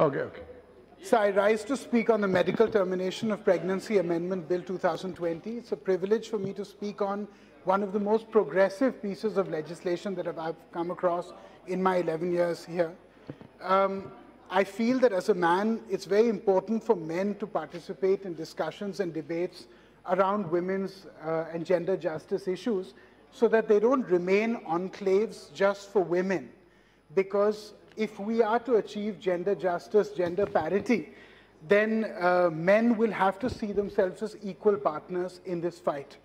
Okay. So I rise to speak on the medical termination of pregnancy amendment bill 2020. It's a privilege for me to speak on one of the most progressive pieces of legislation that I've come across in my 11 years here. I feel that as a man, it's very important for men to participate in discussions and debates around women's and gender justice issues so that they don't remain enclaves just for women. Because if we are to achieve gender justice, gender parity, then men will have to see themselves as equal partners in this fight.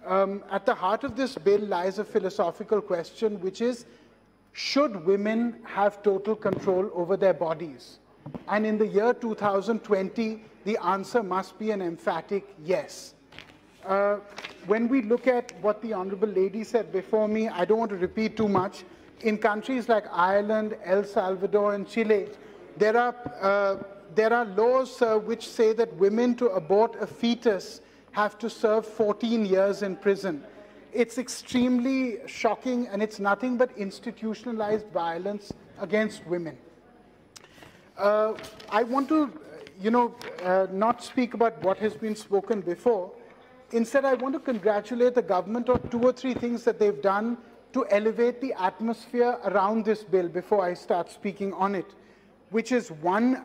At the heart of this bill lies a philosophical question, which is, should women have total control over their bodies? And in the year 2020, the answer must be an emphatic yes. When we look at what the Honorable Lady said before me, I don't want to repeat too much. In countries like Ireland, El Salvador, and Chile, there are laws which say that women to abort a fetus have to serve 14 years in prison. It's extremely shocking, and it's nothing but institutionalized violence against women. I want to, not speak about what has been spoken before. Instead, I want to congratulate the government on 2 or 3 things that they've done to elevate the atmosphere around this bill before I start speaking on it, which is one,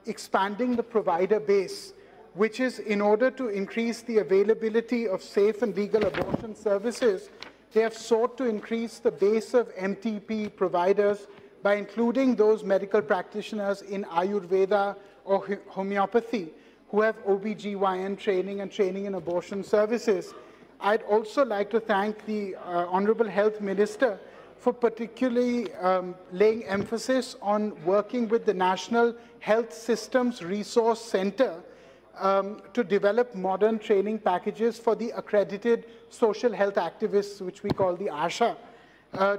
expanding the provider base, which is in order to increase the availability of safe and legal abortion services. They have sought to increase the base of MTP providers by including those medical practitioners in Ayurveda or homeopathy who have OBGYN training and training in abortion services. I'd also like to thank the Honorable Health Minister for particularly laying emphasis on working with the National Health Systems Resource Center to develop modern training packages for the accredited social health activists, which we call the ASHA,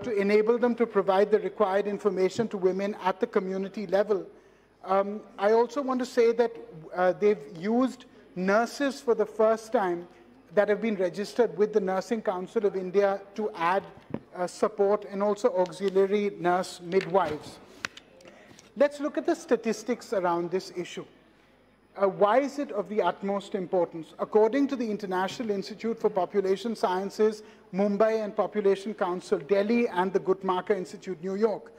to enable them to provide the required information to women at the community level. I also want to say that they've used nurses for the first time that have been registered with the Nursing Council of India to add support, and also auxiliary nurse midwives. Let's look at the statistics around this issue. Why is it of the utmost importance? According to the International Institute for Population Sciences, Mumbai and Population Council, Delhi, and the Guttmacher Institute, New York,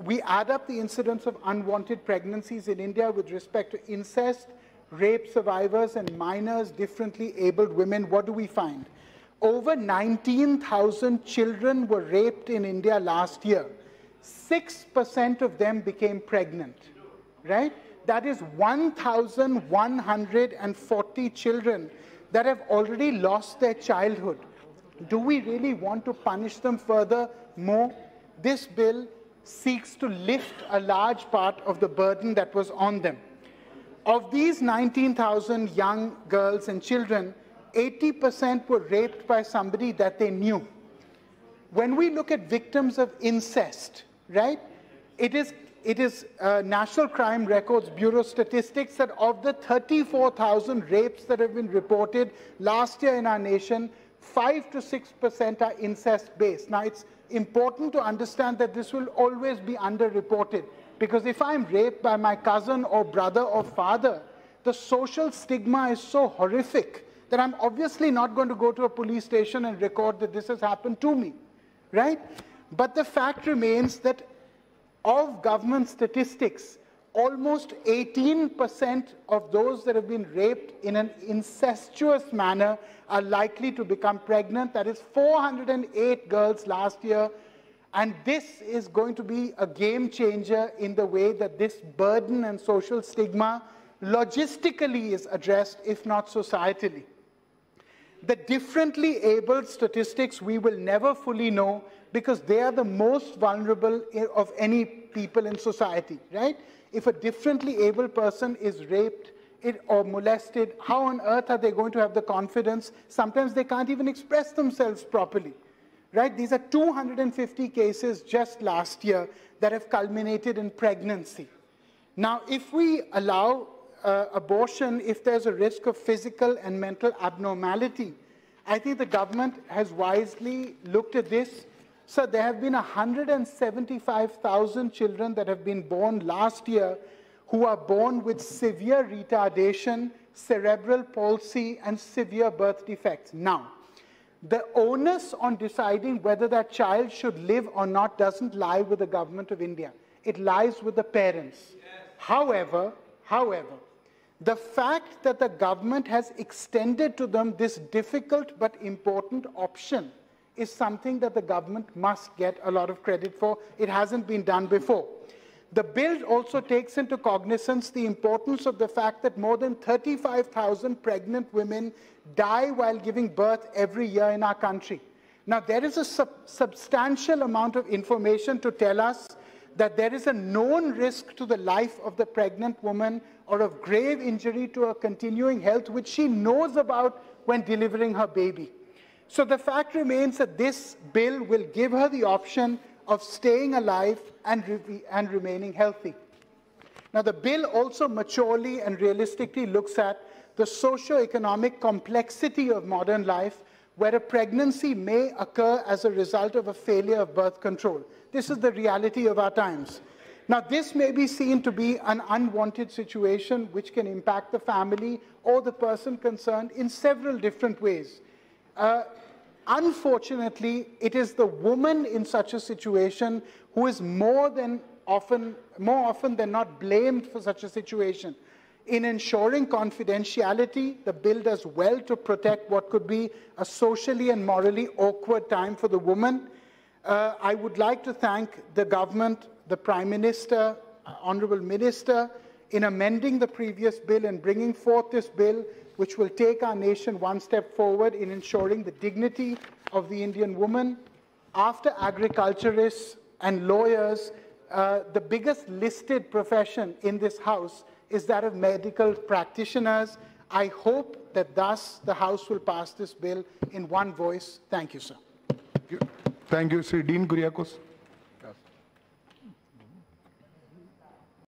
we add up the incidence of unwanted pregnancies in India with respect to incest, rape survivors, and minors, differently abled women. What do we find? Over 19,000 children were raped in India last year. 6% of them became pregnant, right? That is 1,140 children that have already lost their childhood. Do we really want to punish them further more? This bill seeks to lift a large part of the burden that was on them. Of these 19,000 young girls and children, 80% were raped by somebody that they knew. When we look at victims of incest, right, it is National Crime Records Bureau statistics that of the 34,000 rapes that have been reported last year in our nation, 5 to 6% are incest-based. Now, it's important to understand that this will always be underreported, because if I'm raped by my cousin or brother or father, the social stigma is so horrific that I'm obviously not going to go to a police station and record that this has happened to me, right? But the fact remains that of government statistics, almost 18% of those that have been raped in an incestuous manner are likely to become pregnant. That is 408 girls last year. And this is going to be a game changer in the way that this burden and social stigma logistically is addressed, if not societally. The differently abled statistics we will never fully know, because they are the most vulnerable of any people in society, right? If a differently abled person is raped or molested, how on earth are they going to have the confidence? Sometimes they can't even express themselves properly, right? These are 250 cases just last year that have culminated in pregnancy. Now, if we allow abortion, if there's a risk of physical and mental abnormality, I think the government has wisely looked at this So there have been 175,000 children that have been born last year who are born with severe retardation, cerebral palsy, and severe birth defects. Now, the onus on deciding whether that child should live or not doesn't lie with the government of India. It lies with the parents. Yes. However, the fact that the government has extended to them this difficult but important option is something that the government must get a lot of credit for. It hasn't been done before. The bill also takes into cognizance the importance of the fact that more than 35,000 pregnant women die while giving birth every year in our country. Now, there is a substantial amount of information to tell us that there is a known risk to the life of the pregnant woman or of grave injury to her continuing health, which she knows about when delivering her baby. So the fact remains that this bill will give her the option of staying alive and remaining healthy. Now, the bill also maturely and realistically looks at the socio-economic complexity of modern life, where a pregnancy may occur as a result of a failure of birth control. This is the reality of our times. Now, this may be seen to be an unwanted situation which can impact the family or the person concerned in several different ways. Unfortunately, it is the woman in such a situation who is more often than not blamed for such a situation. In ensuring confidentiality, the bill does well to protect what could be a socially and morally awkward time for the woman. I would like to thank the government, the Prime Minister, Honourable Minister, in amending the previous bill and bringing forth this bill, which will take our nation one step forward in ensuring the dignity of the Indian woman. After agriculturists and lawyers, the biggest listed profession in this House is that of medical practitioners. I hope that thus the House will pass this bill in one voice. Thank you, sir. Thank you, Sri Dean Kuriakose.